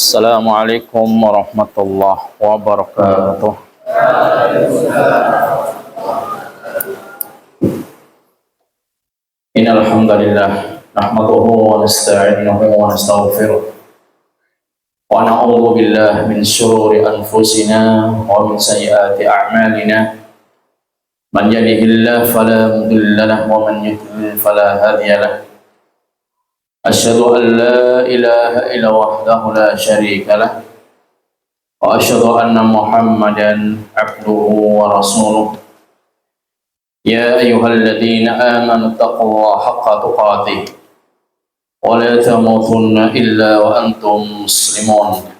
Assalamualaikum warahmatullahi wabarakatuh. Innal hamdalillah nahmaduhu wa nasta'inuhu wa nastaghfiruh wa na'udzu billahi min shururi anfusina wa min sayyiati a'malina. Man yahdihillahu fala mudilla lahu wa man yudlil fala hadiya lahu. Asyhadu an la ilaha illa wahdahu la syarika lah wa asyhadu anna Muhammadan abduhu wa rasuluh. Ya ayyuhalladzina amanu taqullaha haqqa tuqatih wa la tamutunna illa wa antum muslimun.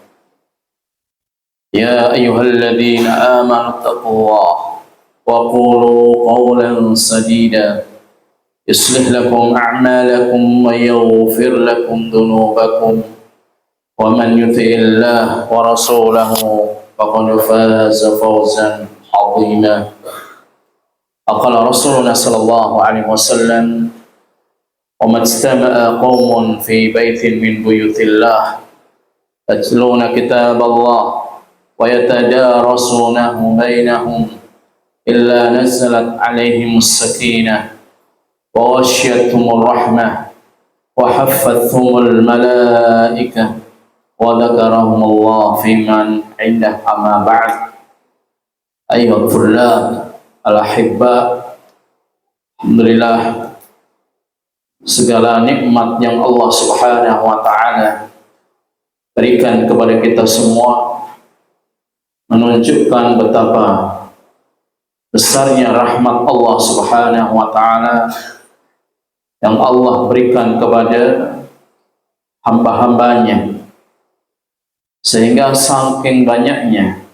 Ya ayyuhalladzina amanu taqullaha wa qulu qawlan sadida yuslih lakum a'malakum wa yaghfir lakum dhunubakum wa man yuti'illah wa rasulahu faqad faza fawzan 'azima. Aqala Rasulullah sallallahu alaihi wasallam, wa majtama'a qaumun fi baitin min buyutillah yatluna kitaballah wa yatadarasunahu bainahum illa nazalat 'alaihimus sakinah wa ghashiyatuhumur rahmah wa haffathumul malaikah wa dzakarahumullah fi man 'indah. Amma ba'd. Ayyuhal fullab al-ahibba, alhamdulillah, segala nikmat yang Allah Subhanahu wa taala berikan kepada kita semua menunjukkan betapa besarnya rahmat Allah Subhanahu wa taala yang Allah berikan kepada hamba-hambanya, sehingga saking banyaknya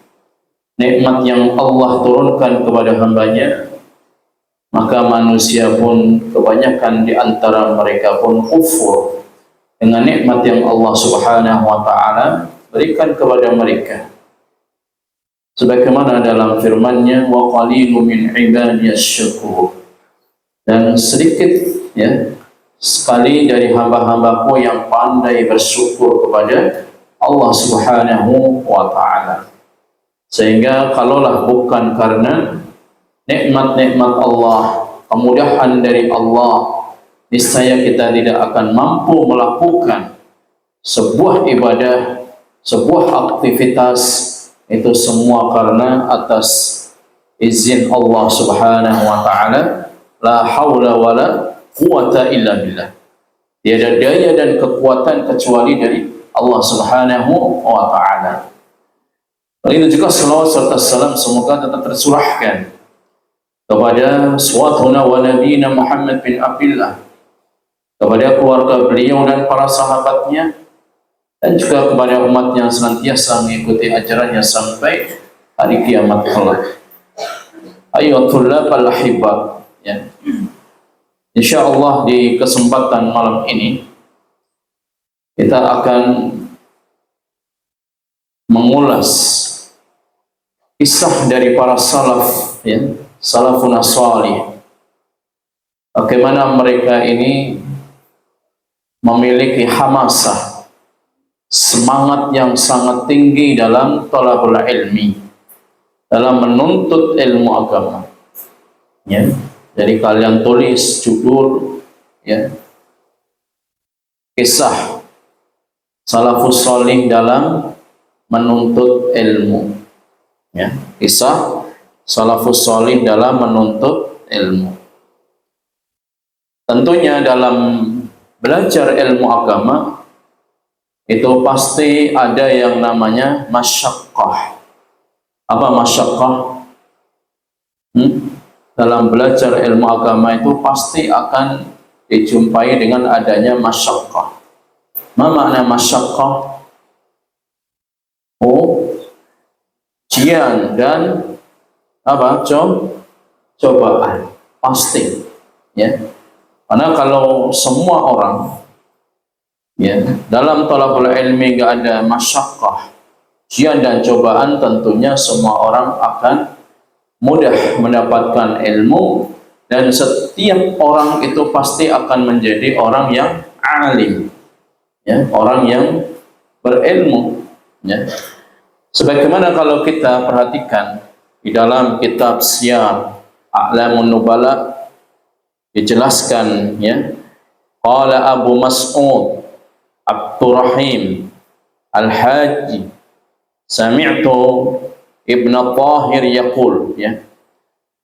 nikmat yang Allah turunkan kepada hambanya, maka manusia pun kebanyakan di antara mereka pun kufur dengan nikmat yang Allah Subhanahu wa taala berikan kepada mereka. Sebagaimana dalam firman-Nya, wa qalilun min ibadiyas syakur, dan sedikit sekali dari hamba-hambaku yang pandai bersyukur kepada Allah Subhanahu wa taala. Sehingga kalaulah bukan karena nikmat-nikmat Allah, kemudahan dari Allah, niscaya kita tidak akan mampu melakukan sebuah ibadah, sebuah aktivitas. Itu semua karena atas izin Allah Subhanahu wa taala. La haula wala quwata illa billah. Tiada daya dan kekuatan kecuali dari Allah Subhanahu wa taala. Begitu juga salawat serta salam semoga tetap tercurahkan kepada suatuna wa nabiyina Muhammad bin Abdullah, kepada keluarga beliau dan para sahabatnya, dan juga kepada umat yang senantiasa mengikuti ajarannya sampai hari kiamat kelak. Ayyuhal ahibba, insyaallah di kesempatan malam ini kita akan mengulas kisah dari para salaf, salafun salih. Bagaimana mereka ini memiliki hamasah, semangat yang sangat tinggi dalam thalabul ilmi, dalam menuntut ilmu agama. Jadi kalian tulis judul kisah salafus salih dalam menuntut ilmu. Kisah salafus salih dalam menuntut ilmu. Tentunya dalam belajar ilmu agama itu pasti ada yang namanya masyaqqah. Apa masyaqqah? Dalam belajar ilmu agama itu pasti akan dijumpai dengan adanya masyaqqah. Apa makna masyaqqah? Ujian dan cobaan pasti, karena kalau semua orang dalam thalabul ilmi gak ada masyaqqah, ujian dan cobaan, tentunya semua orang akan mudah mendapatkan ilmu, dan setiap orang itu pasti akan menjadi orang yang alim, orang yang berilmu. Ya. Sebagaimana kalau kita perhatikan di dalam kitab Siyar A'lamun Nubala dijelaskan, ya, qala Abu Mas'ud Abdurrahim Al-Haji sami'tu Ibn Tahir yaqul, ya.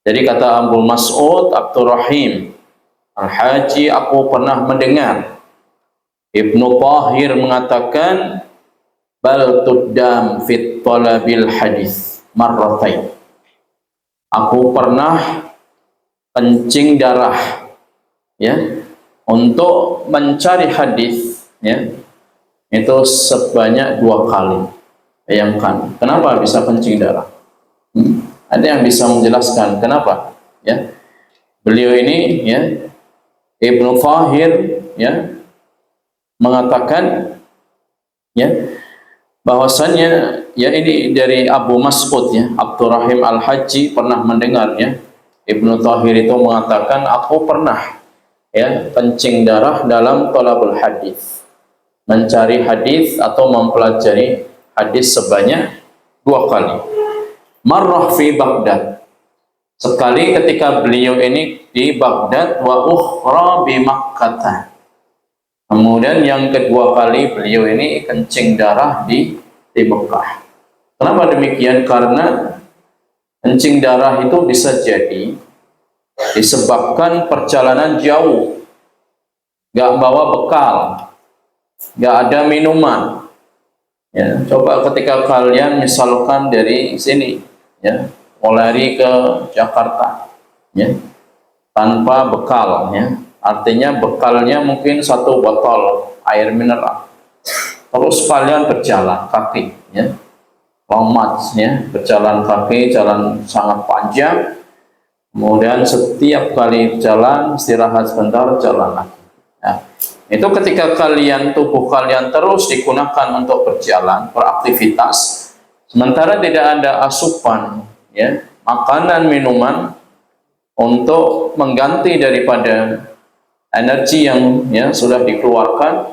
Jadi kata Abu Mas'ud Abdurrahim Al-Haji, aku pernah mendengar Ibn Tahir mengatakan, bal tuddam fit talabil hadis marratain. Aku pernah kencing darah, ya, untuk mencari hadis, ya, itu sebanyak 2 kali. Bayangkan, kenapa bisa kencing darah? Ada yang bisa menjelaskan kenapa? Ya, beliau ini, ya, Ibnu Thahir, ya, mengatakan, ya, bahwasannya, ya, ini dari Abu Mas'ud, ya, Abdurrahim Al-Haji pernah mendengarnya. Ibnu Thahir itu mengatakan, aku pernah, ya, kencing darah dalam thalabul hadis, mencari hadis atau mempelajari hadis sebanyak 2 kali. Marrah fi Baghdad, sekali ketika beliau ini di Baghdad, wa ukhra bi Makkah. Kemudian yang kedua kali beliau ini kencing darah di Mekah. Kenapa demikian? Karena kencing darah itu bisa jadi disebabkan perjalanan jauh, gak bawa bekal, gak ada minuman. Ya, coba ketika kalian misalkan dari sini, ya, mau lari ke Jakarta, ya, tanpa bekal, ya, artinya bekalnya mungkin 1 botol air mineral, terus kalian berjalan kaki, ya, lomat, ya, berjalan kaki, jalan sangat panjang, kemudian setiap kali jalan istirahat sebentar, jalan lagi. Nah, itu ketika tubuh kalian terus digunakan untuk berjalan, beraktivitas, sementara tidak ada asupan, ya, makanan, minuman untuk mengganti daripada energi yang, ya, sudah dikeluarkan,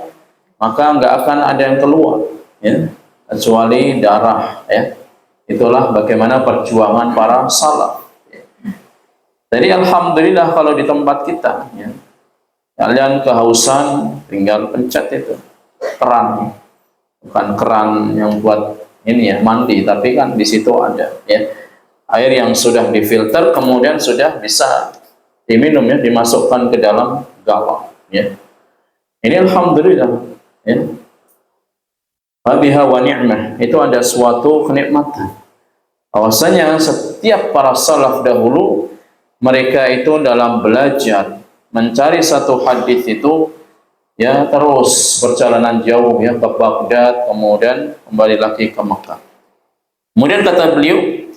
maka nggak akan ada yang keluar, ya, kecuali darah, ya. Itulah bagaimana perjuangan para salaf, ya. Jadi alhamdulillah kalau di tempat kita, ya, kalian kehausan tinggal pencet itu keran, bukan keran yang buat ini, ya, mandi, tapi kan di situ ada, ya, air yang sudah difilter kemudian sudah bisa diminum, ya, dimasukkan ke dalam galon, ya. Ini alhamdulillah, ya, wabiha wa ni'mah, itu ada suatu kenikmatan. Bahwasanya setiap para salaf dahulu, mereka itu dalam belajar mencari satu hadis itu, ya, terus perjalanan jauh, ya, ke Baghdad, kemudian kembali lagi ke Makkah. Kemudian kata beliau,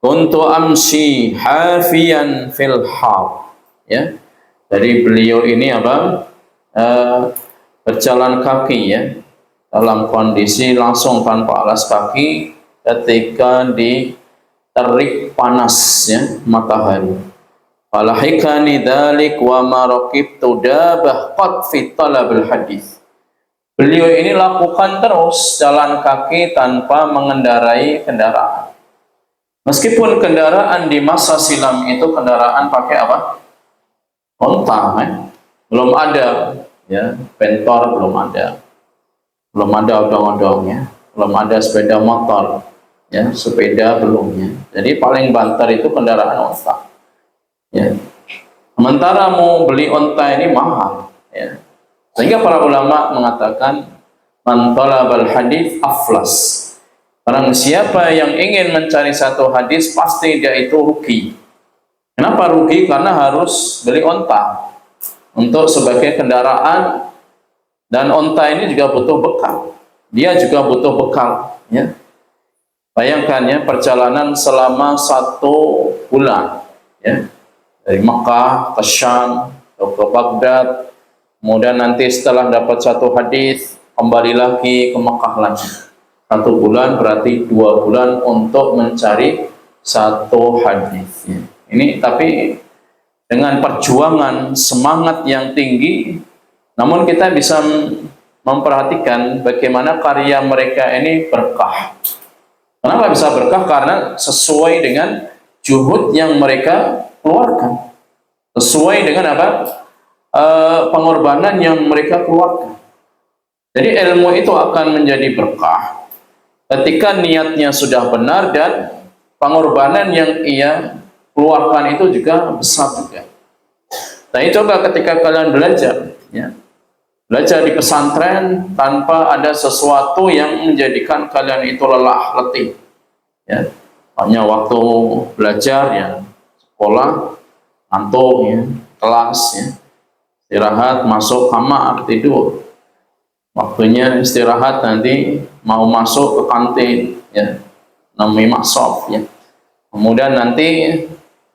kuntu amsi hafiyan fil har, ya. Jadi beliau ini apa? Berjalan kaki, ya, dalam kondisi langsung tanpa alas kaki ketika diterik panas, ya, matahari. Falahikani dzalik wa ma raqibtu dabah qad fi talabil hadis. Beliau ini lakukan terus jalan kaki tanpa mengendarai kendaraan. Meskipun kendaraan di masa silam itu kendaraan pakai apa? Onta, belum ada, ya, bentor belum ada odong-odongnya, belum ada sepeda motor, ya, sepeda belumnya. Jadi paling banter itu kendaraan onta, ya. Sementara mau beli onta ini mahal, ya. Sehingga para ulama mengatakan man talabal hadis aflas. Barang siapa yang ingin mencari satu hadis pasti dia itu rugi. Kenapa rugi? Karena harus beli onta untuk sebagai kendaraan, dan onta ini juga butuh bekal. Dia juga butuh bekal, ya. Bayangkan, ya, perjalanan selama 1 bulan, ya, dari Mekah ke Syam atau ke Baghdad, kemudian nanti setelah dapat satu hadis kembali lagi ke Mekah lagi. 1 bulan berarti 2 bulan untuk mencari satu hadis, ya. Ini tapi dengan perjuangan semangat yang tinggi, namun kita bisa memperhatikan bagaimana karya mereka ini berkah. Kenapa bisa berkah? Karena sesuai dengan juhud yang mereka keluarkan, sesuai dengan apa? Pengorbanan yang mereka keluarkan. Jadi ilmu itu akan menjadi berkah ketika niatnya sudah benar dan pengorbanan yang ia keluarkan itu juga besar juga. Nah, coba ketika kalian belajar, ya, belajar di pesantren tanpa ada sesuatu yang menjadikan kalian itu lelah, letih, ya, hanya waktu belajar, ya, sekolah, ngantuk, ya, kelas, ya, istirahat, masuk kamar, tidur. Waktunya istirahat, nanti mau masuk ke kantin, ya, namanya maksop, ya. Kemudian nanti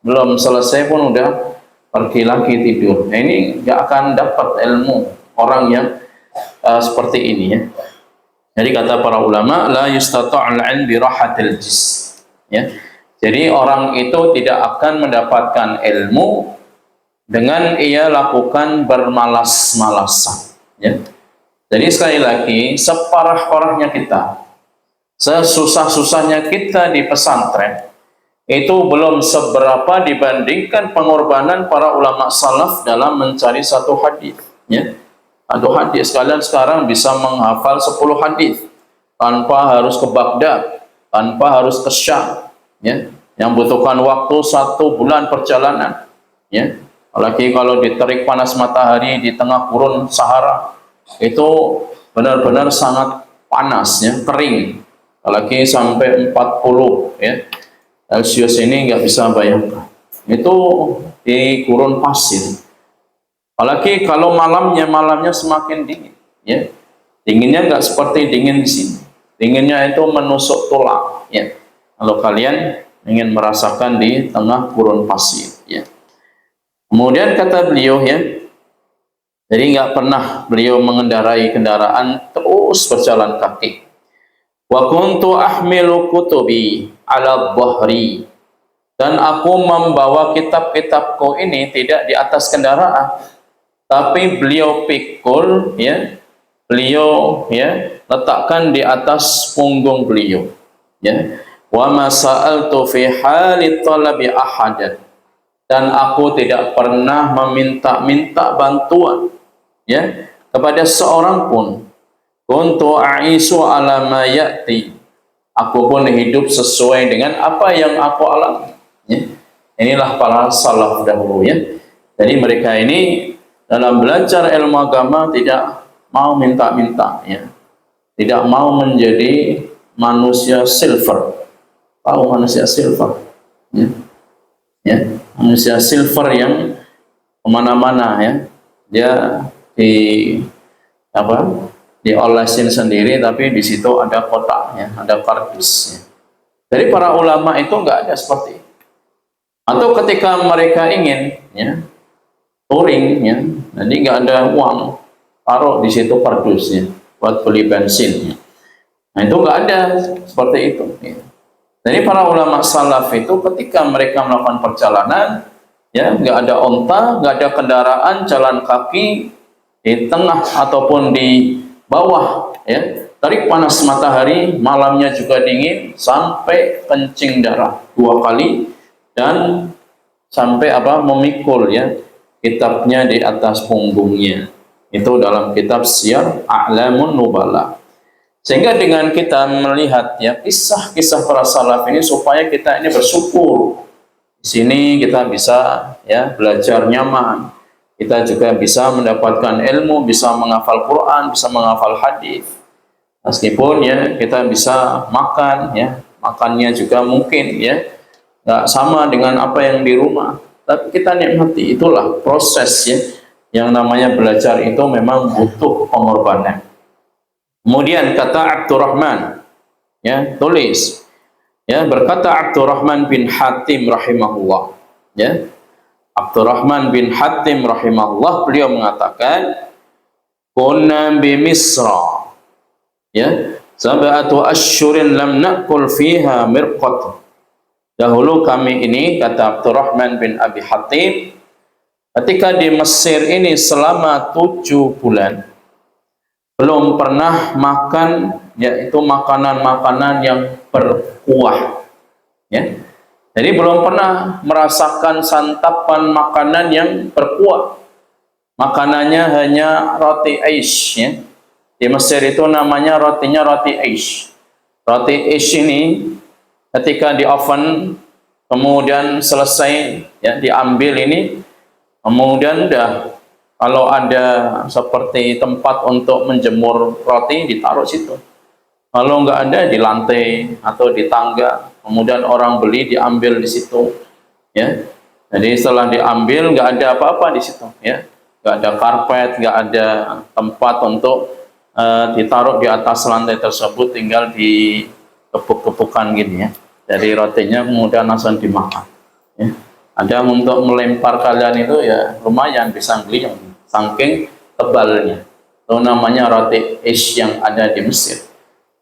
belum selesai pun udah pergi lagi tidur. Nah, ini nggak akan dapat ilmu orang yang seperti ini, ya. Jadi kata para ulama, la yustata'ul 'ilm bi rahatil jism, ya. Jadi orang itu tidak akan mendapatkan ilmu dengan ia lakukan bermalas-malasan, ya. Jadi sekali lagi, separah-parahnya kita, sesusah-susahnya kita di pesantren, itu belum seberapa dibandingkan pengorbanan para ulama salaf dalam mencari satu hadis, ya. Satu hadis, kalian sekarang bisa menghafal 10 hadis tanpa harus ke Baghdad, tanpa harus ke Syam, ya, yang butuhkan waktu 1 bulan perjalanan, ya. Apalagi kalau diterik panas matahari di tengah gurun Sahara, itu benar-benar sangat panas, ya, kering, apalagi sampai 40, ya, Celsius, ini nggak bisa bayangkan. Itu di gurun pasir. Apalagi kalau malamnya semakin dingin, ya. Dinginnya nggak seperti dingin di sini. Dinginnya itu menusuk tulang, ya. Kalau kalian ingin merasakan di tengah gurun pasir, ya. Kemudian kata beliau, ya, jadi nggak pernah beliau mengendarai kendaraan, terus berjalan kaki. Wa kuntu ahmilu kutubi ala dhahri, dan aku membawa kitab-kitabku ini tidak di atas kendaraan, tapi beliau pikul, ya, beliau, ya, letakkan di atas punggung beliau, ya. Wa ma sa'altu fi hali talabi ahadan, dan aku tidak pernah meminta-minta bantuan, ya, kepada seorang pun. Kuntu a'isu ala ma ya'ti, aku pun hidup sesuai dengan apa yang aku alami, ya. Inilah para salaf dahulu, ya. Jadi mereka ini dalam belajar ilmu agama tidak mau minta-minta, ya, tidak mau menjadi manusia silver. Tahu manusia silver, ya, ya, manusia silver yang kemana-mana, ya, dia di apa, diolesin sendiri, tapi di situ ada kotak, ya, ada kardus, ya. Jadi para ulama itu nggak ada seperti itu. Atau ketika mereka ingin, ya, touring, ya, jadi nggak ada uang, taruh di situ kardusnya buat beli bensin, ya. Nah, itu nggak ada seperti itu, ya. Jadi para ulama salaf itu ketika mereka melakukan perjalanan, ya, nggak ada onta, nggak ada kendaraan, jalan kaki di tengah ataupun di bawah, ya, tarik panas matahari, malamnya juga dingin, sampai kencing darah 2 kali, dan sampai apa, memikul, ya, kitabnya di atas punggungnya. Itu dalam kitab Siyar A'lamun Nubala. Sehingga dengan kita melihat, ya, kisah-kisah para salaf ini, supaya kita ini bersyukur. Di sini kita bisa, ya, belajar nyaman. Kita juga bisa mendapatkan ilmu, bisa menghafal Quran, bisa menghafal hadis. Meskipun, ya, kita bisa makan, ya, makannya juga mungkin, ya, nggak sama dengan apa yang di rumah, tapi kita nikmati. Itulah proses, ya, yang namanya belajar itu memang butuh pengorbanan. Kemudian kata Abdurrahman, ya, tulis, ya, berkata Abdurrahman bin Hatim rahimahullah, ya, Abdurrahman bin Hatim rahimahullah, beliau mengatakan, kunna bi Misra, ya, sab'atu asyhurin lam na'kul fiha mirqat. Dahulu kami ini, kata Abdurrahman bin Abi Hatim, ketika di Mesir ini selama 7 bulan, belum pernah makan yaitu makanan-makanan yang berkuah, ya. Jadi belum pernah merasakan santapan makanan yang berkuah. Makanannya hanya roti aish, ya. Di Mesir itu namanya rotinya roti aish. Roti aish ini ketika di oven kemudian selesai, ya, diambil ini, kemudian dah kalau ada seperti tempat untuk menjemur roti ditaruh situ. Kalau nggak ada di lantai atau di tangga, kemudian orang beli diambil di situ, ya. Jadi setelah diambil nggak ada apa-apa di situ, ya, nggak ada karpet, nggak ada tempat untuk ditaruh di atas lantai tersebut, tinggal dikepuk-kepukan gini, ya. Jadi rotinya kemudian langsung dimakan, ya. Ada untuk melempar kalian itu ya lumayan bisa beli yang saking tebalnya. Itu namanya roti ish yang ada di Mesir.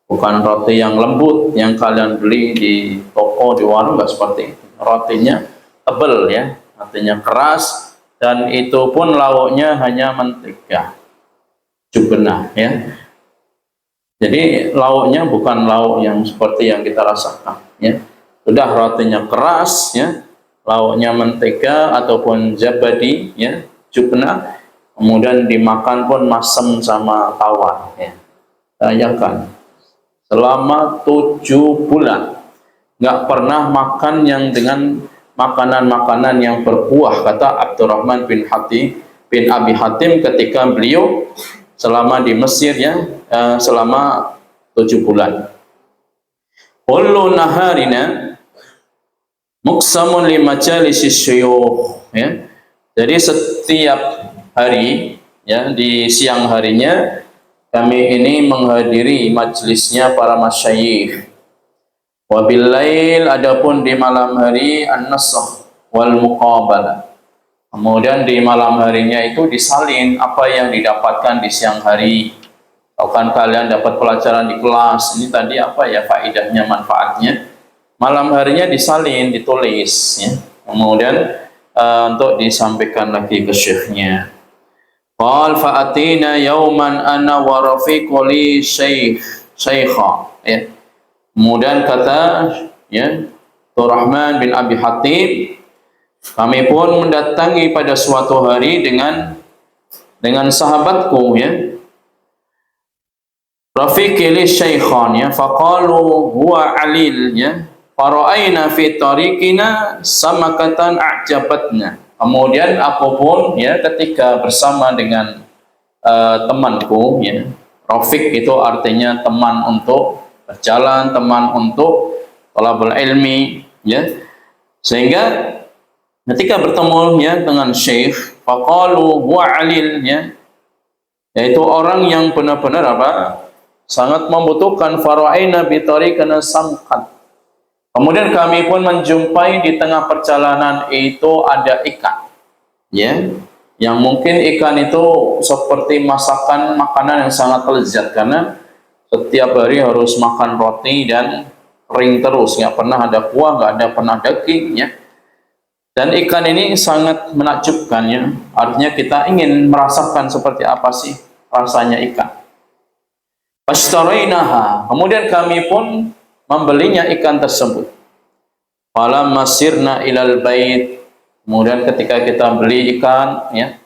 Bukan roti yang lembut yang kalian beli di toko, di warung, nggak seperti itu. Rotinya tebal, ya, artinya keras, dan itu pun lauknya hanya mentega, jubnah, ya. Jadi lauknya bukan lauk yang seperti yang kita rasakan, ya. Sudah rotinya keras, ya, lauknya mentega ataupun zabadi, ya, jubnah, kemudian dimakan pun masem sama tawar, ya. Bayangkan selama 7 bulan nggak pernah makan yang dengan makanan-makanan yang berkuah, kata Abdurrahman bin Abi Hatim ketika beliau selama di Mesir, ya, selama 7 bulan. Kullu naharina muqsamun li majalisis syuyukh, ya. Jadi setiap hari, ya, di siang harinya kami ini menghadiri majelisnya para masyayikh. Wabil lail, adapun di malam hari, an-nasakh wal muqabalah. Kemudian di malam harinya itu disalin apa yang didapatkan di siang hari. Bahkan kalian dapat pelajaran di kelas, ini tadi apa ya faedahnya, manfaatnya. Malam harinya disalin, ditulis, ya. Kemudian untuk disampaikan lagi ke syekhnya. Qal fa'atina yauman ana wa rafiqu li syaikha, ya. Kemudian kata, ya, Abdurrahman bin Abi Hatim, kami pun mendatangi pada suatu hari dengan sahabatku, ya, rafiqi li syaikhan, ya, faqalu huwa alil, ya, fara'aina fi tariqina samakatan a'jabatna. Kemudian aku pun, ya, ketika bersama dengan temanku, ya, Rafiq itu artinya teman untuk berjalan, teman untuk thalabul ilmi, ya. Sehingga ketika bertemu, ya, dengan syekh, faqalu huwa alil, ya, yaitu orang yang benar-benar apa? Sangat membutuhkan, fara'aina bi tariqina samkat. Kemudian kami pun menjumpai di tengah perjalanan itu ada ikan, ya, yang mungkin ikan itu seperti masakan makanan yang sangat lezat karena setiap hari harus makan roti dan kering terus, nggak pernah ada kuah, nggak ada pernah daging, ya. Dan ikan ini sangat menakjubkan, ya. Artinya kita ingin merasakan seperti apa sih rasanya ikan. Fashtarainaha, kemudian kami pun membelinya ikan tersebut. Falamma sirna ilal bait, kemudian ketika kita beli ikan, ya,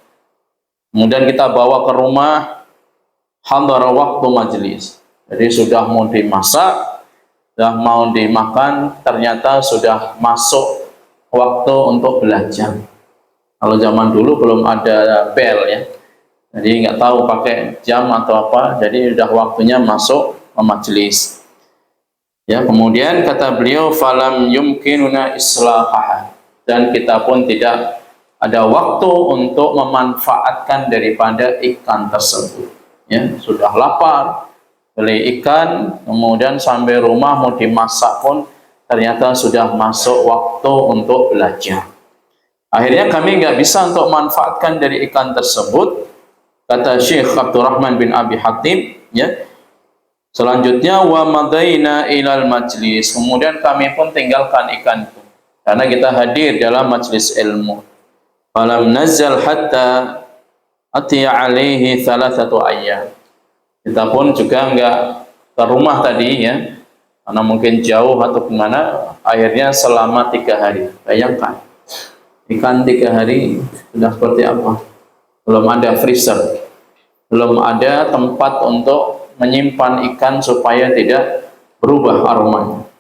kemudian kita bawa ke rumah, hadara waktu majlis. Jadi sudah mau dimasak, sudah mau dimakan, ternyata sudah masuk waktu untuk belajar. Kalau zaman dulu belum ada bel, ya. Jadi nggak tahu pakai jam atau apa, jadi sudah waktunya masuk ke majelis. Ya, kemudian kata beliau, falam yumkinuna islahaha, dan kita pun tidak ada waktu untuk memanfaatkan daripada ikan tersebut. Ya, sudah lapar, beli ikan, kemudian sampai rumah mau dimasak pun ternyata sudah masuk waktu untuk belajar. Akhirnya kami nggak bisa untuk manfaatkan dari ikan tersebut, kata Syekh Abdurrahman bin Abi Hatim, ya. Selanjutnya wa madaina ilal majlis, kemudian kami pun tinggalkan ikan itu karena kita hadir dalam majlis ilmu. Falam nazal hatta atiya alaihi thalathatu ayyam. Kita pun juga nggak ke rumah tadi ya, karena mungkin jauh atau kemana, akhirnya selama 3 hari. Bayangkan, ikan 3 hari sudah seperti apa? Belum ada freezer, belum ada tempat untuk menyimpan ikan supaya tidak berubah aromanya.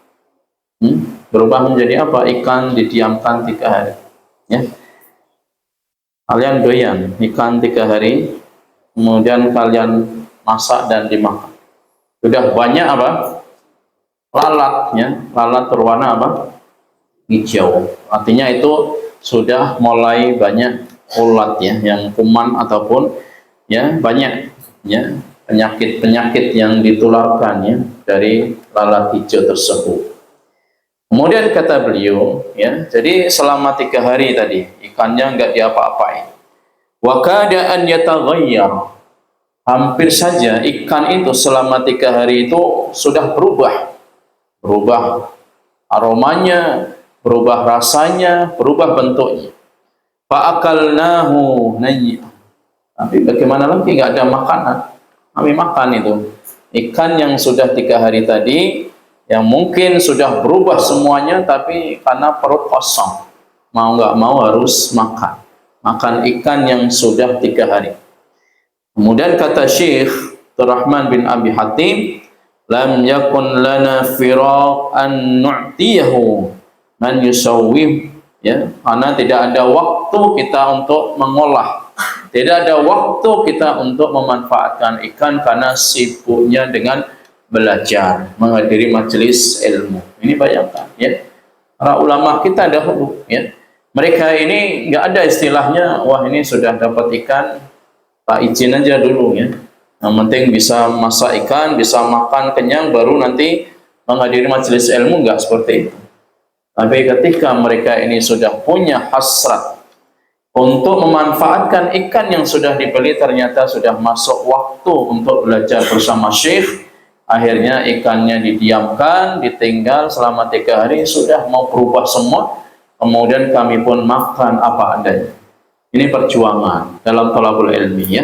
Berubah menjadi apa? Ikan didiamkan 3 hari. Ya. Kalian doyan ikan 3 hari, kemudian kalian masak dan dimakan. Sudah banyak apa? Lalatnya, lalat berwarna apa? Hijau. Artinya itu sudah mulai banyak ulat ya, yang kuman ataupun ya banyak ya penyakit-penyakit yang ditularkan ya dari lalat hijau tersebut. Kemudian kata beliau ya, jadi selama 3 hari tadi ikannya nggak diapa-apain. Wa kada an yataghayyar. Hampir saja ikan itu selama 3 hari itu sudah berubah aromanya, berubah rasanya, berubah bentuknya. Fa'akalnahu nayya. Tapi bagaimana lagi, nggak ada makanan, kami makan itu ikan yang sudah 3 hari tadi, yang mungkin sudah berubah semuanya, tapi karena perut kosong, mau nggak mau harus makan ikan yang sudah 3 hari. Kemudian kata Syekh Rahman bin Abi Hatim, lam yakun lana firaq an nu'tiyahu man yusawwim, ya, karena tidak ada waktu kita untuk mengolah, tidak ada waktu kita untuk memanfaatkan ikan karena sibuknya dengan belajar, menghadiri majelis ilmu. Ini bayangkan ya, para ulama kita dahulu ya, mereka ini nggak ada istilahnya wah ini sudah dapat ikan tak izin aja dulu ya, yang penting bisa masak ikan, bisa makan kenyang baru nanti menghadiri majelis ilmu, nggak seperti itu. Tapi ketika mereka ini sudah punya hasrat untuk memanfaatkan ikan yang sudah dibeli, ternyata sudah masuk waktu untuk belajar bersama syekh, akhirnya ikannya didiamkan, ditinggal selama 3 hari, sudah mau berubah semua, kemudian kami pun makan apa adanya. Ini perjuangan dalam thalabul ilmi ya.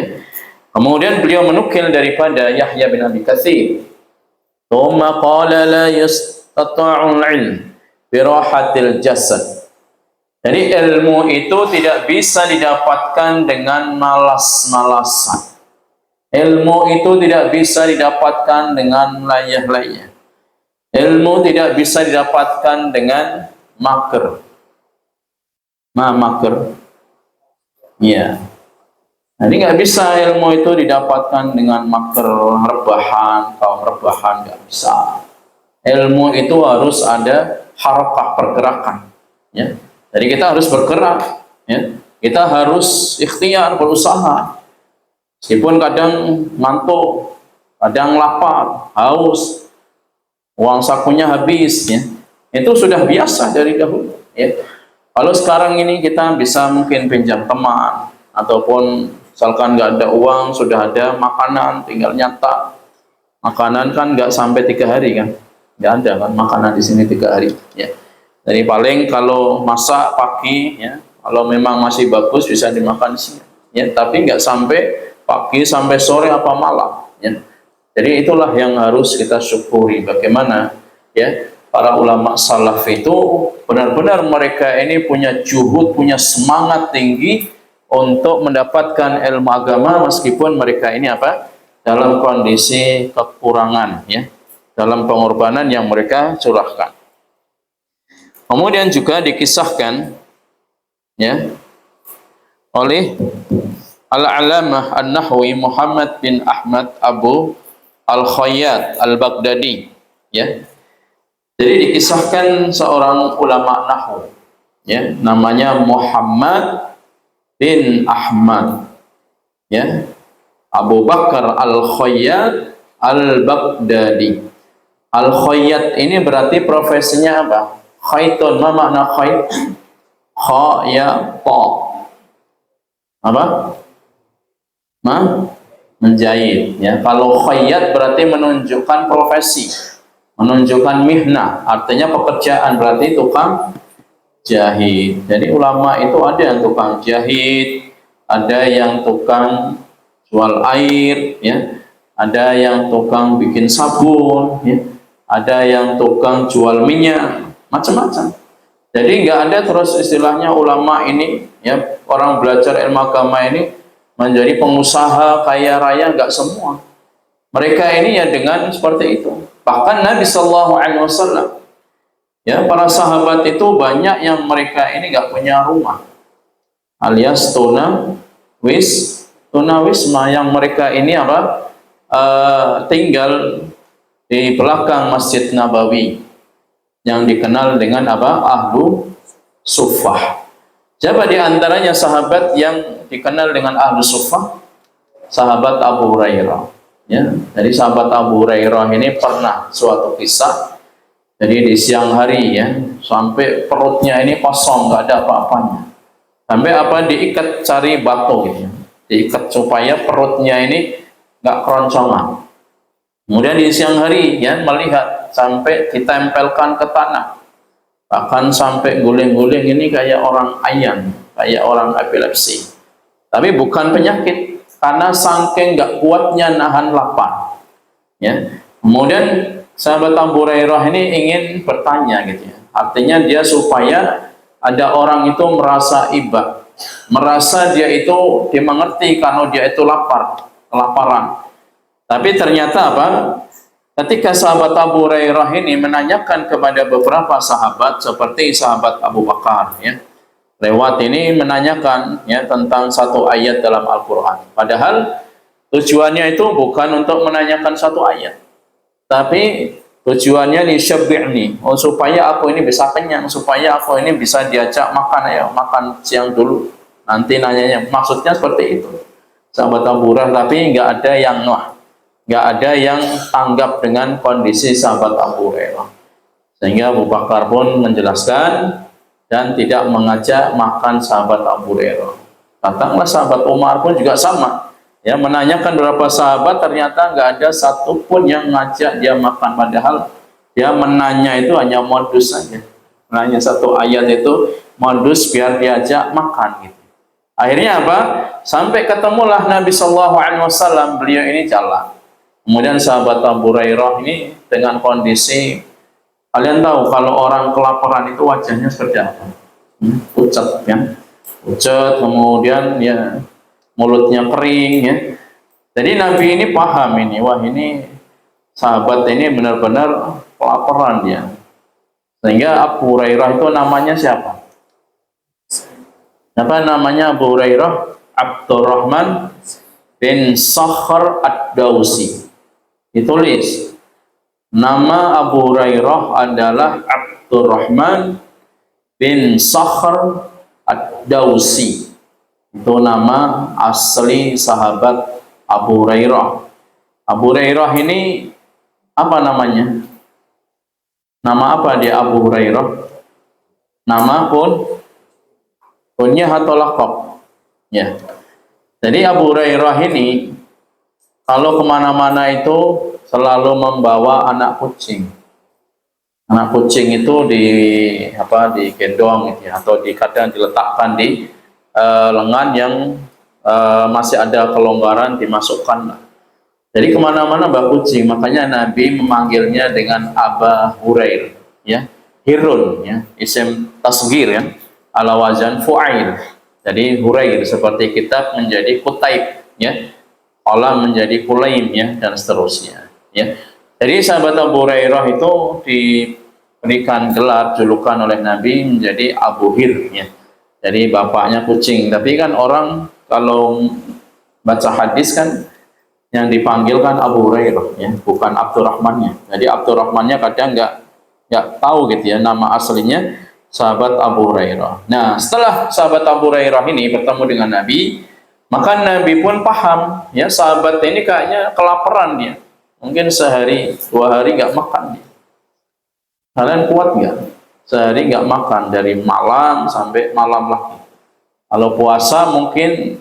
Kemudian beliau menukil daripada Yahya bin Abi Katsir, "Tsumma qala la yastata'ul ilm bi rahatil jasad." Jadi ilmu itu tidak bisa didapatkan dengan malas-malasan. Ilmu itu tidak bisa didapatkan dengan layah-layah. Ilmu tidak bisa didapatkan dengan mager. Mager. Ya. Jadi nggak bisa ilmu itu didapatkan dengan mager, rebahan, kaum rebahan, nggak bisa. Ilmu itu harus ada harakah, pergerakan. Ya. Jadi kita harus bergerak. Ya. Kita harus ikhtiar, berusaha. Meskipun kadang ngantuk, kadang lapar, haus, uang sakunya habis. Ya. Itu sudah biasa dari dahulu. Ya. Kalau sekarang ini kita bisa mungkin pinjam teman, ataupun misalkan nggak ada uang, sudah ada makanan, tinggal nyata. Makanan kan nggak sampai 3 hari kan, nggak ada kan makanan di sini 3 hari. Ya. Jadi paling kalau masak pagi, ya, kalau memang masih bagus bisa dimakan siang. Ya, tapi nggak sampai pagi sampai sore apa malam. Ya. Jadi itulah yang harus kita syukuri. Bagaimana ya? Para ulama salaf itu benar-benar mereka ini punya juhud, punya semangat tinggi untuk mendapatkan ilmu agama meskipun mereka ini apa? Dalam kondisi kekurangan ya, dalam pengorbanan yang mereka curahkan. Kemudian juga dikisahkan ya oleh Al-Alamah An-Nahwi Muhammad bin Ahmad Abu Al-Khayyat Al-Baghdadi ya. Jadi dikisahkan seorang ulama nahwu ya, namanya Muhammad bin Ahmad ya, Abu Bakar Al-Khayyat Al-Baghdadi. Al-Khayyat ini berarti profesinya apa? Khaitun. Ma makna khait? Kha ya ta. Apa? Menjahit ya. Kalau khayyat berarti menunjukkan profesi, menunjukkan mihnah, artinya pekerjaan, berarti tukang jahit. Jadi ulama itu ada yang tukang jahit, ada yang tukang jual air ya, ada yang tukang bikin sabun, ya, ada yang tukang jual minyak, macam-macam. Jadi nggak ada terus istilahnya ulama ini, ya, orang belajar ilmu agama ini menjadi pengusaha kaya raya, nggak semua. Mereka ini ya dengan seperti itu. Bahkan Nabi Shallallahu Alaihi Wasallam, ya, para sahabat itu banyak yang mereka ini nggak punya rumah, alias tunawisma, yang mereka ini apa, tinggal di belakang Masjid Nabawi yang dikenal dengan apa, Ahlu Suffah. Siapa di antaranya sahabat yang dikenal dengan Ahlu Suffah? Sahabat Abu Hurairah. Ya, jadi sahabat Abu Hurairah ini pernah suatu kisah. Jadi di siang hari, ya, sampai perutnya ini kosong, nggak ada apa-apanya. Sampai apa, diikat cari batu gitu, diikat supaya perutnya ini nggak keroncongan. Kemudian di siang hari, ya, melihat sampai ditempelkan ke tanah, bahkan sampai guling-guling ini kayak orang ayan, kayak orang epilepsi. Tapi bukan penyakit, karena saking nggak kuatnya nahan lapar. Ya. Kemudian sahabat Abu Hurairah ini ingin bertanya gitu, ya. Artinya dia supaya ada orang itu merasa iba, merasa dia itu dimengerti kalau dia itu lapar, kelaparan. Tapi ternyata apa? Ketika sahabat Abu Hurairah ini menanyakan kepada beberapa sahabat seperti sahabat Abu Bakar, ya, lewat ini menanyakan, ya, tentang satu ayat dalam Al-Quran. Padahal tujuannya itu bukan untuk menanyakan satu ayat, tapi tujuannya disyabbi'ni, supaya aku ini bisa kenyang, supaya aku ini bisa diajak makan, ya, makan siang dulu, nanti nanyanya. Maksudnya seperti itu sahabat Abu Hurairah, tapi nggak ada yang nggak ada yang tanggap dengan kondisi sahabat Abu Hurairah, sehingga Abu Bakar pun menjelaskan dan tidak mengajak makan sahabat Abu Hurairah. Datanglah sahabat Umar pun juga sama, ya, menanyakan beberapa sahabat, ternyata nggak ada satupun yang ngajak dia makan, padahal dia menanya itu hanya modus saja, menanya satu ayat itu modus biar diajak makan gitu. Akhirnya apa? Sampai ketemulah Nabi Shallallahu Alaihi Wasallam, beliau ini jalan. Kemudian sahabat Abu Hurairah ini dengan kondisi, kalian tahu kalau orang kelaparan itu wajahnya seperti apa? Pucat, ya, pucat, kemudian, ya, mulutnya kering, ya. Jadi Nabi ini paham ini, wah, ini sahabat ini benar-benar kelaparan dia. Sehingga Abu Hurairah itu namanya siapa? Apa namanya Abu Hurairah? Abdurrahman bin Sakhr Ad-Dawsi. Ditulis nama Abu Hurairah adalah Abdurrahman bin Sakhr Ad-Dawsi. Itu nama asli sahabat Abu Hurairah. Abu Hurairah ini apa namanya? Nama apa dia Abu Hurairah? Nama kunyah atau laqab? Ya. Jadi Abu Hurairah ini kalau kemana-mana itu selalu membawa anak kucing. Anak kucing itu digendong gitu, ya, atau kadang diletakkan di lengan yang masih ada kelonggaran, dimasukkan. Jadi kemana-mana bawa kucing, makanya Nabi memanggilnya dengan Aba Hurair, ya, Hirun, ya, isim tasghir, ya, ala wazan fu'ail. Jadi Hurair seperti kitab menjadi Kutaib, ya, Qalam menjadi Kulaim, ya, dan seterusnya, ya. Jadi sahabat Abu Hurairah itu diberikan gelar julukan oleh Nabi menjadi Abu Hir, ya. Jadi bapaknya kucing. Tapi kan orang kalau baca hadis kan yang dipanggil kan Abu Hurairah, ya, bukan Abdurrahmannya. Jadi Abdurrahmannya kadang nggak tahu gitu, ya, nama aslinya sahabat Abu Hurairah. Nah, setelah sahabat Abu Hurairah ini bertemu dengan Nabi, maka Nabi pun paham, ya, sahabat ini kayaknya kelaparan dia. Mungkin sehari, 2 hari nggak makan dia. Kalian kuat nggak? Sehari nggak makan, dari malam sampai malam lagi. Kalau puasa mungkin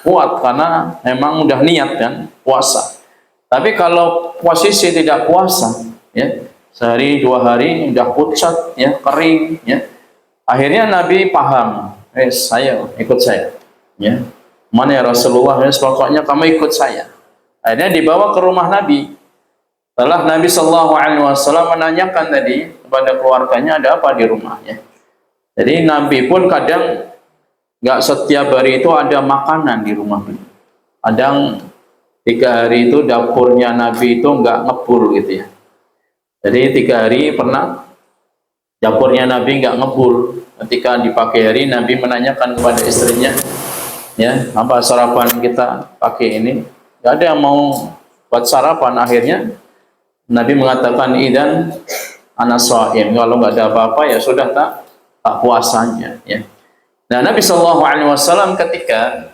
kuat, karena memang udah niat kan puasa. Tapi kalau posisi tidak puasa, ya, sehari 2 hari udah pucat, ya, kering, ya. Akhirnya Nabi paham, saya ikut saya, ya. Mana ya Rasulullah, ya, pokoknya kamu ikut saya. Akhirnya dibawa ke rumah Nabi. Setelah Nabi Shallallahu Alaihi Wasallam menanyakan tadi kepada keluarganya ada apa di rumahnya. Jadi Nabi pun kadang nggak setiap hari itu ada makanan di rumah beliau. Kadang 3 hari itu dapurnya Nabi itu nggak ngebul gitu ya. Jadi 3 hari pernah dapurnya Nabi nggak ngebul. Ketika di pagi hari Nabi menanyakan kepada istrinya, ya apa sarapan kita pakai ini? Nggak ada yang mau buat sarapan. Akhirnya Nabi mengatakan idan ana shaim, kalau nggak ada apa-apa ya sudah tak puasanya ya. Nah Nabi Shallallahu Alaihi Wasallam ketika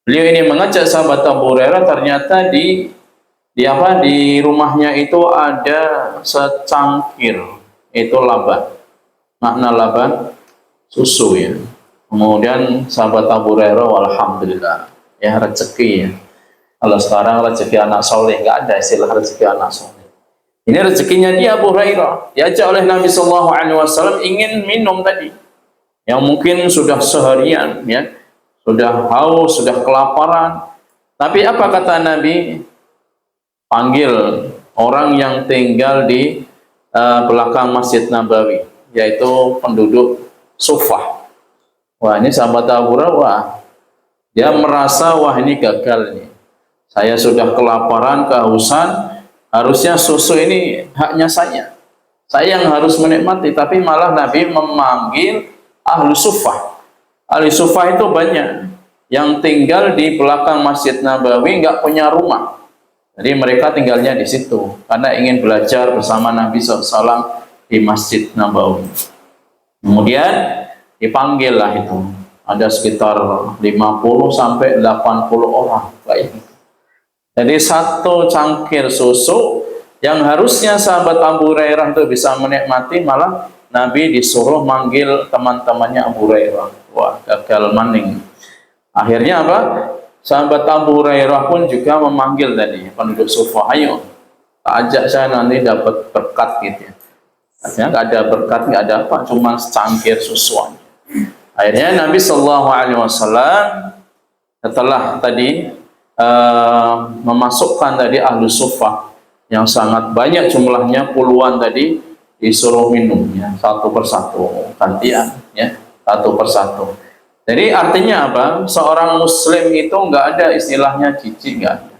beliau ini mengajak sahabat Abu Hurairah, ternyata di rumahnya itu ada secangkir itu laban, makna laban susu ya. Kemudian sahabat Abu Hurairah alhamdulillah ya rezeki ya. Kalau sekarang rezeki anak soleh, nggak ada istilah rezeki anak soleh. Ini rezekinya dia Abu Hurairah, diajak oleh Nabi Shallallahu Alaihi Wasallam ingin minum tadi, yang mungkin sudah seharian ya, sudah haus, sudah kelaparan. Tapi apa kata Nabi? Panggil orang yang tinggal di belakang Masjid Nabawi, yaitu penduduk Sufah. Wah ini sahabat Abu Hurairah, dia merasa wah ini gagal nih. Saya sudah kelaparan, kehausan. Harusnya susu ini haknya saya yang harus menikmati, tapi malah Nabi memanggil ahlu sufah. Ahli sufah itu banyak yang tinggal di belakang Masjid Nabawi, nggak punya rumah, jadi mereka tinggalnya di situ karena ingin belajar bersama Nabi SAW di Masjid Nabawi. Kemudian dipanggil lah itu, ada sekitar 50 sampai 80 orang kayak. Jadi satu cangkir susu yang harusnya sahabat Abu Hurairah itu bisa menikmati, malah Nabi disuruh manggil teman-temannya Abu Hurairah. Wah, gagal maning. Akhirnya apa? Sahabat Abu Hurairah pun juga memanggil tadi penduduk Sufah, ayo ajak saya nanti dapat berkat gitu ya. Artinya nggak ada berkat, nggak ada apa, cuma secangkir susu aja. Akhirnya Nabi Shallallahu Alaihi Wasallam setelah tadi memasukkan tadi ahlu sufah yang sangat banyak jumlahnya, puluhan tadi, disuruh minum ya, satu persatu gantian ya, satu persatu. Jadi artinya apa? Seorang muslim itu nggak ada istilahnya jijik, nggak ada.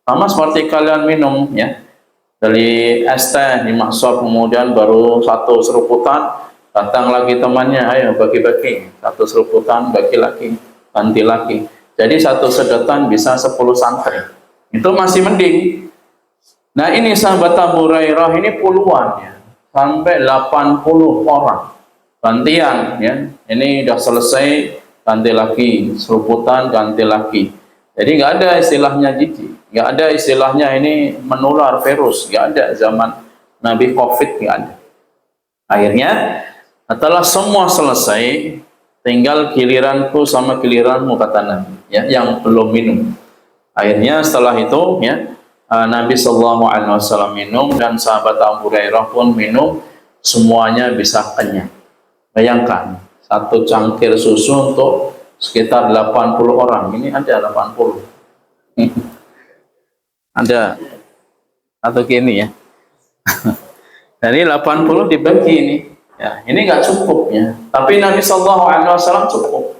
Sama seperti kalian minum ya, dari es teh dimaksud, kemudian baru satu seruputan, datang lagi temannya, ayo bagi-bagi satu seruputan, bagi lagi, ganti lagi. Jadi satu sedotan bisa 10 santri. Itu masih mending. Nah ini sahabat Abu Hurairah ini puluhan ya, sampai 80 orang gantian ya. Ini udah selesai, ganti lagi, seruputan ganti lagi. Jadi nggak ada istilahnya jijik, nggak ada istilahnya ini menular virus, nggak ada. Zaman Nabi COVID nggak ada. Akhirnya setelah semua selesai, tinggal giliranku sama giliranmu kata Nabi ya, yang belum minum. Akhirnya setelah itu ya, Nabi Shallallahu Alaihi Wasallam minum dan sahabat Abu Hurairah pun minum, semuanya bisa kenyang. Bayangkan satu cangkir susu untuk sekitar 80 orang. Ini ada 80 ada atau gini ya. Dari 80 dibagi ini ya, ini nggak cukup ya, tapi Nabi Shallallahu Alaihi Wasallam cukup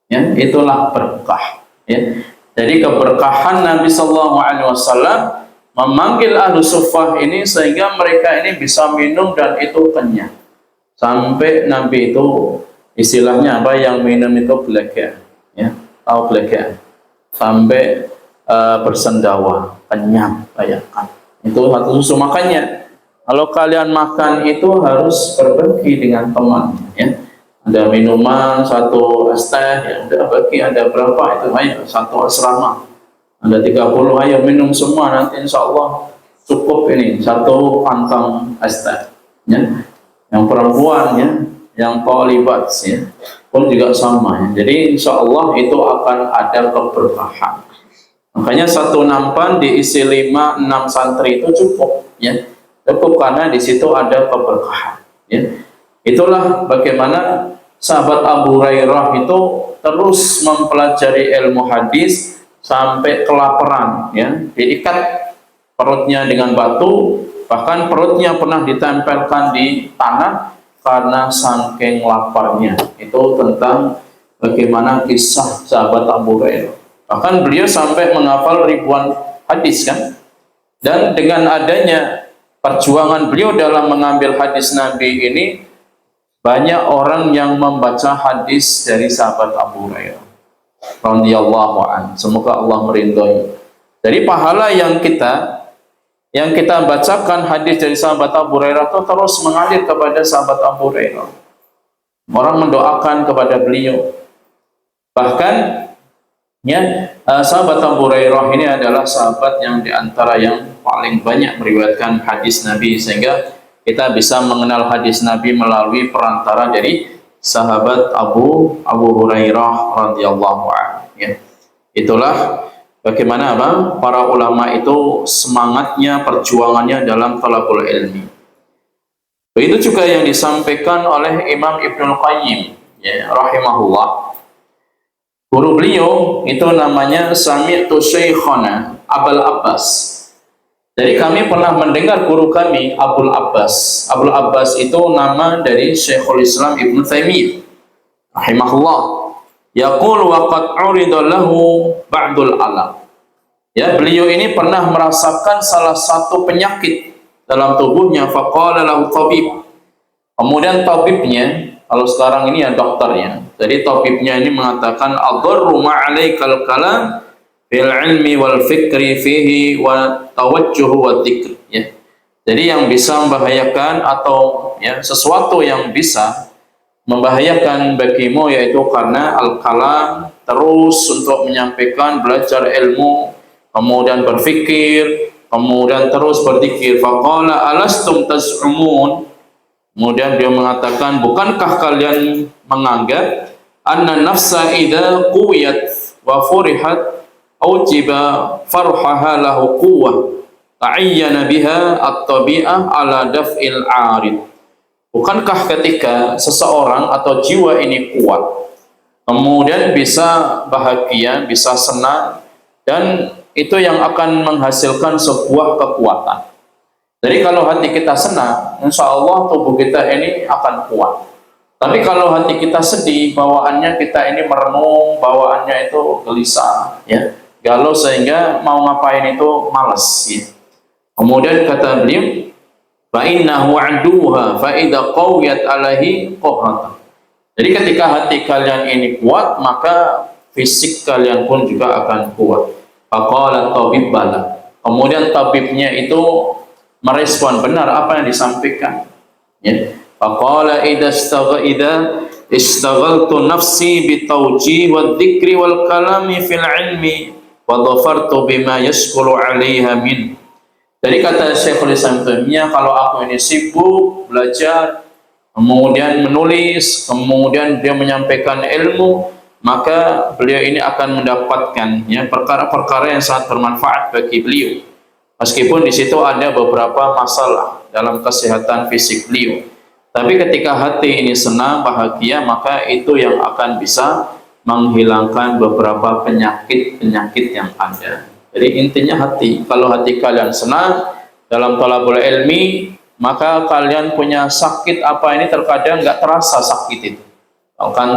ya, itulah berkah ya. Jadi keberkahan Nabi Shallallahu Alaihi Wasallam memanggil ahlu sufah ini sehingga mereka ini bisa minum dan itu kenyang, sampai Nabi itu istilahnya apa, yang minum itu belega ya, tahu belega, sampai bersendawa, kenyang. Bayangkan itu satu susu. Makanya kalau kalian makan itu harus berbagi dengan teman ya. Ada minuman satu es teh ya, ada bagi, ada berapa itu, ayo satu asrama ada 30, ayo minum semua, nanti insya Allah cukup ini satu kantong es teh ya. Yang perempuan ya, yang talibat ya pun juga sama ya. Jadi insya Allah itu akan ada keberkahan. Makanya satu nampan diisi 5-6 santri itu cukup ya, cukup karena di situ ada keberkahan ya. Itulah bagaimana sahabat Abu Hurairah itu terus mempelajari ilmu hadis sampai kelaparan, ya, diikat perutnya dengan batu, bahkan perutnya pernah ditempelkan di tanah karena saking laparnya. Itu tentang bagaimana kisah sahabat Abu Hurairah. Bahkan beliau sampai menghafal ribuan hadis, kan? Dan dengan adanya perjuangan beliau dalam mengambil hadis Nabi ini, banyak orang yang membaca hadis dari sahabat Abu Hurairah radhiyallahu an. Semoga Allah meridhai. Jadi pahala yang kita bacakan hadis dari sahabat Abu Hurairah itu terus mengalir kepada sahabat Abu Hurairah. Orang mendoakan kepada beliau. Bahkan ya, sahabat Abu Hurairah ini adalah sahabat yang diantara yang paling banyak meriwayatkan hadis Nabi, sehingga kita bisa mengenal hadis Nabi melalui perantara dari sahabat Abu Hurairah radhiyallahu anhu. Ya. Itulah bagaimana para ulama itu semangatnya, perjuangannya dalam talabul ilmi. Begitu juga yang disampaikan oleh Imam Ibnul Qayyim, ya, rahimahullah. Guru beliau itu namanya Sami'tu Syekhana Abul Abbas. Jadi kami pernah mendengar guru kami Abul Abbas. Abul Abbas itu nama dari Syekhul Islam Ibnu Taimiyah rahimahullah. Yaqul wa qad 'urida lahu ba'dul alam. Ya, beliau ini pernah merasakan salah satu penyakit dalam tubuhnya. Faqala lahu tabib. Kemudian tabibnya, kalau sekarang ini ya dokternya. Jadi tabibnya ini mengatakan adarru ma'alaikal kalam bil ilmi wal fikri fihi wa tawajjuh wa dzikr, ya. Jadi yang bisa membahayakan atau ya sesuatu yang bisa membahayakan bagimu yaitu karena al-kalam, terus untuk menyampaikan, belajar ilmu, kemudian berfikir, kemudian terus berzikir. Faqala alastum taz'umun. Kemudian dia mengatakan, bukankah kalian menganggap anna nafsa idza quwiyat wa furihat aujiba farhaha lahu quwwah ta'ayyana biha at-tabi'ah ala daf'il 'arid. Bukankah ketika seseorang atau jiwa ini kuat, kemudian bisa bahagia, bisa senang, dan itu yang akan menghasilkan sebuah kekuatan. Jadi kalau hati kita senang, insya Allah tubuh kita ini akan kuat. Tapi kalau hati kita sedih, bawaannya kita ini merenung, bawaannya itu gelisah, ya, galau, sehingga mau ngapain itu malas, ya. Kemudian kata beliau, fa innahu 'aduha fa idza qawiyat alaihi qahrata. Jadi ketika hati kalian ini kuat, maka fisik kalian pun juga akan kuat. Faqala tabib bala. Kemudian tabibnya itu merespon benar apa yang disampaikan, ya. Faqala idza istaghaltu nafsi bitawjih wa dzikri wal kalami fil ilmi wa dhafartu bima yashkulu 'alaiha min. Jadi kata Syekhul Islam Taimiyah, kalau aku ini sibuk belajar, kemudian menulis, kemudian dia menyampaikan ilmu, maka beliau ini akan mendapatkan, ya, perkara-perkara yang sangat bermanfaat bagi beliau. Meskipun di situ ada beberapa masalah dalam kesehatan fisik beliau, tapi ketika hati ini senang, bahagia, maka itu yang akan bisa menghilangkan beberapa penyakit-penyakit yang ada. Jadi intinya hati. Kalau hati kalian senang dalam talabul ilmi, maka kalian punya sakit apa ini terkadang nggak terasa sakit itu. Bahkan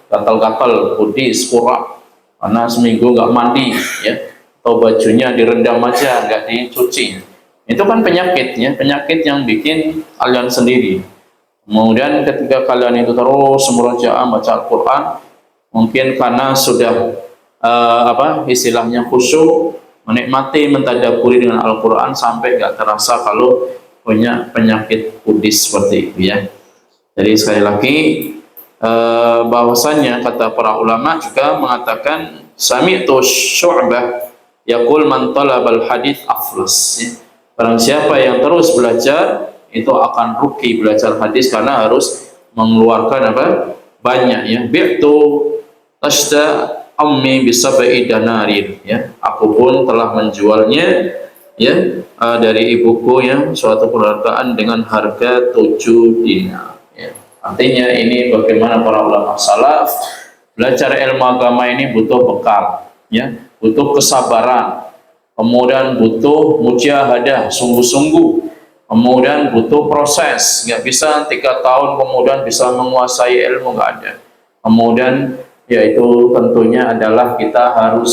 gatal-gatal, kudis, kurap, karena seminggu nggak mandi, ya, atau bajunya direndam aja, nggak dicuci. Itu kan penyakit, ya, penyakit yang bikin kalian sendiri. Kemudian ketika kalian itu terus murojaah baca Al-Quran, mungkin karena sudah istilahnya khusyuk, menikmati, mentadaburi dengan Al-Quran, sampai nggak terasa kalau punya penyakit kudis seperti itu, ya. Jadi sekali lagi, bahwasannya kata para ulama juga mengatakan, Sami'tu Syu'bah yaqul man talabal hadits aflas, ya. Barang siapa yang terus belajar itu akan rugi belajar hadis, karena harus mengeluarkan banyak, ya. Bi'tu tashta ammi bisabai danarin, ya, aku pun telah menjualnya, ya, dari ibuku yang suatu penghargaan dengan harga 7 dinar, ya. Artinya ini bagaimana para ulama salaf belajar ilmu agama ini butuh bekal, ya, butuh kesabaran, kemudian butuh mujahadah, sungguh-sungguh, kemudian butuh proses. Nggak bisa 3 tahun kemudian bisa menguasai ilmu, nggak ada. Kemudian yaitu tentunya adalah kita harus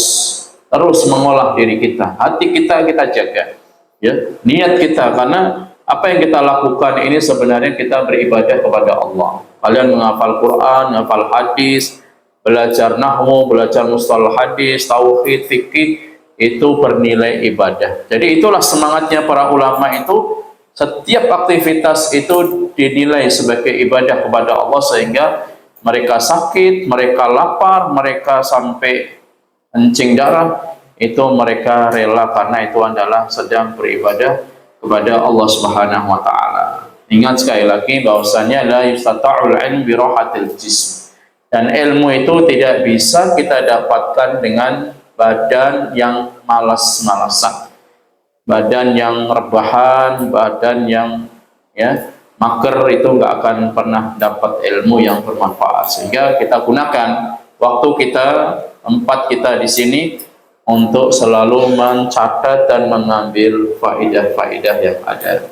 terus mengolah diri kita, hati kita jaga, ya, niat kita, karena apa yang kita lakukan ini sebenarnya kita beribadah kepada Allah. Kalian menghafal Quran, menghafal hadis, belajar nahwu, belajar mustalah hadis, tauhid, fikih, itu bernilai ibadah. Jadi itulah semangatnya para ulama itu, setiap aktivitas itu dinilai sebagai ibadah kepada Allah, sehingga mereka sakit, mereka lapar, mereka sampai kencing darah, itu mereka rela karena itu adalah sedang beribadah kepada Allah Subhanahu wa taala. Ingat sekali lagi bahwasanya la yustata'ul ilm bi rahatil jism. Dan ilmu itu tidak bisa kita dapatkan dengan badan yang malas-malasan, badan yang rebahan, badan yang mager, itu nggak akan pernah dapat ilmu yang bermanfaat. Sehingga kita gunakan waktu kita, tempat kita di sini untuk selalu mencatat dan mengambil faidah-faidah yang ada.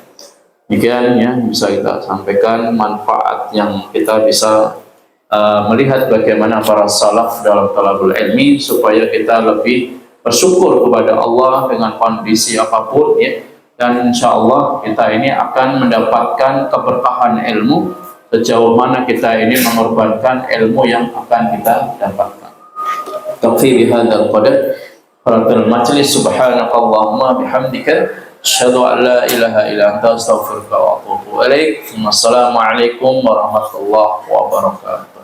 Demikian ya, bisa kita sampaikan manfaat yang kita bisa melihat bagaimana para salaf dalam talabul ilmi, supaya kita lebih bersyukur kepada Allah dengan kondisi apapun, ya. Dan insya Allah kita ini akan mendapatkan keberkahan ilmu sejauh mana kita ini mengorbankan ilmu yang akan kita dapatkan. Takfi bihadzal qadar. Qadar majlis, subhanakallahumma bihamdika asyhadu an la ilaha illa anta astaghfiruka wa atubu ilaik. Wassalamualaikum warahmatullahi wabarakatuh.